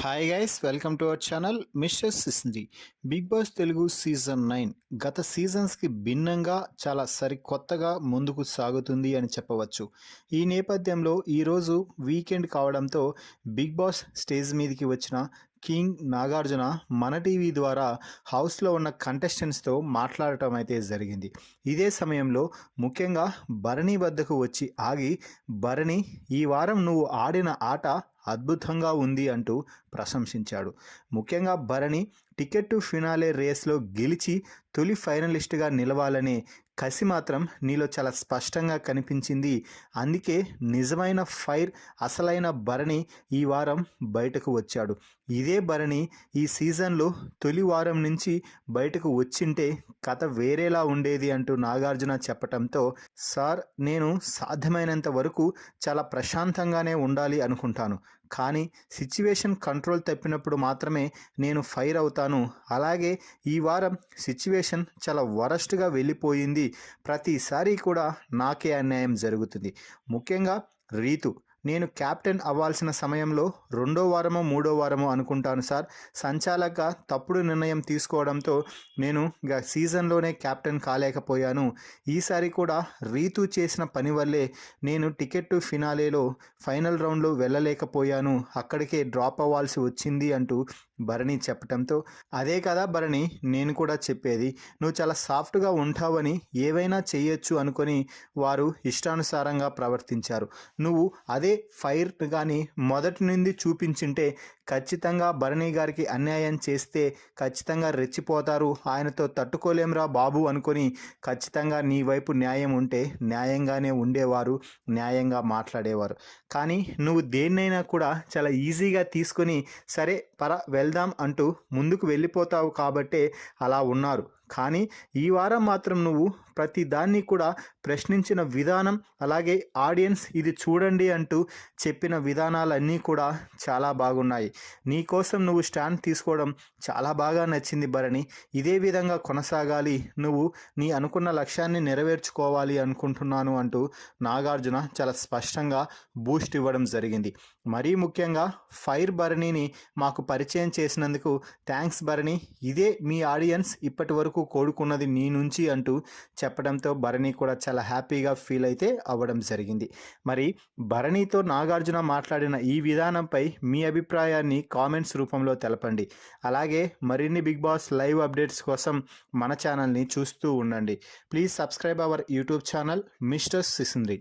Hi guys, welcome to our channel mister సిస్ంది. Big boss Telugu season 9 గత సీజన్స్కి భిన్నంగా చాలా సరికొత్తగా ముందుకు సాగుతుంది అని చెప్పవచ్చు. ఈ నేపథ్యంలో ఈరోజు వీకెండ్ కావడంతో బిగ్ బాస్ స్టేజ్ మీదకి వచ్చిన కింగ్ నాగార్జున మన టీవీ ద్వారా హౌస్లో ఉన్న కంటెస్టెంట్స్తో మాట్లాడటం అయితే జరిగింది. ఇదే సమయంలో ముఖ్యంగా భరణి వద్దకు వచ్చి ఆగి, భరణి, ఈ వారం నువ్వు ఆడిన ఆట అద్భుతంగా ఉంది అంటూ ప్రశంసించాడు. ముఖ్యంగా భరణి టికెట్ టు ఫినాలే రేస్లో గెలిచి తొలి ఫైనలిస్ట్గా నిలవాలనే కసి మాత్రం నీలో చాలా స్పష్టంగా కనిపించింది. అందుకే నిజమైన ఫైర్, అసలైన భరణి ఈ వారం బయటకు వచ్చాడు. ఇదే భరణి ఈ సీజన్లో తొలి వారం నుంచి బయటకు వచ్చింటే కథ వేరేలా ఉండేది అంటూ నాగార్జున చెప్పటంతో, సార్, నేను సాధ్యమైనంత వరకు చాలా ప్రశాంతంగానే ఉండాలి అనుకుంటాను, కానీ సిచ్యువేషన్ కంట్రోల్ తప్పినప్పుడు మాత్రమే నేను ఫైర్ అవుతాను. అలాగే ఈ వారం సిచ్యువేషన్ చాలా వరస్ట్గా వెళ్ళిపోయింది. ప్రతిసారి కూడా నాకే అన్యాయం జరుగుతుంది. ముఖ్యంగా రీతు, నేను క్యాప్టెన్ అవ్వాల్సిన సమయంలో 2వ వారమో 3వ వారమో అనుకుంటాను సార్, సంచాలక తప్పుడు నిర్ణయం తీసుకోవడంతో నేను సీజన్లోనే క్యాప్టెన్ కాలేకపోయాను. ఈసారి కూడా రీతు చేసిన పని వల్లే నేను టికెట్ టు ఫినాలేలో ఫైనల్ రౌండ్లో వెళ్ళలేకపోయాను, అక్కడికే డ్రాప్ అవ్వాల్సి వచ్చింది అంటూ భరణి చెప్పడంతో, అదే కదా భరణి నేను కూడా చెప్పేది, నువ్వు చాలా సాఫ్ట్గా ఉంటావని ఏవైనా చేయొచ్చు అనుకొని వారు ఇష్టానుసారంగా ప్రవర్తించారు. నువ్వు అదే ఫైర్ కానీ మొదటి నుండి చూపించింటే ఖచ్చితంగా భరణి గారికి అన్యాయం చేస్తే ఖచ్చితంగా రెచ్చిపోతారు, ఆయనతో తట్టుకోలేంరా బాబు అనుకొని ఖచ్చితంగా నీ వైపు న్యాయం ఉంటే న్యాయంగానే ఉండేవారు, న్యాయంగా మాట్లాడేవారు. కానీ నువ్వు దేన్నైనా కూడా చాలా ఈజీగా తీసుకొని సరే వెళ్దాం అంటూ ముందుకు వెళ్ళిపోతావు కాబట్టే అలా ఉన్నారు. కానీ ఈ వారం మాత్రం నువ్వు ప్రతి దాన్ని కూడా ప్రశ్నించిన విధానం, అలాగే ఆడియన్స్ ఇది చూడండి అంటూ చెప్పిన విధానాలన్నీ కూడా చాలా బాగున్నాయి. నీ కోసం నువ్వు స్టాండ్ తీసుకోవడం చాలా బాగా నచ్చింది భరణి. ఇదే విధంగా కొనసాగాలి, నువ్వు నీ అనుకున్న లక్ష్యాన్ని నెరవేర్చుకోవాలి అనుకుంటున్నాను అంటూ నాగార్జున చాలా స్పష్టంగా బూస్ట్ ఇవ్వడం జరిగింది. మరీ ముఖ్యంగా ఫైర్ భరణిని మాకు పరిచయం చేసినందుకు థ్యాంక్స్ భరణి, ఇదే మీ ఆడియన్స్ ఇప్పటి వరకు కోరుకున్నది నీ నుంచి అంటూ చెప్పడంతో భరణి కూడా చాలా హ్యాపీగా ఫీల్ అయితే అవ్వడం జరిగింది. మరి భరణితో నాగార్జున మాట్లాడిన ఈ విధానంపై మీ అభిప్రాయాన్ని కామెంట్స్ రూపంలో తెలపండి. అలాగే మరిన్ని బిగ్ బాస్ లైవ్ అప్డేట్స్ కోసం మన ఛానల్ని చూస్తూ ఉండండి. Please subscribe our YouTube channel mister సిసింద్రి.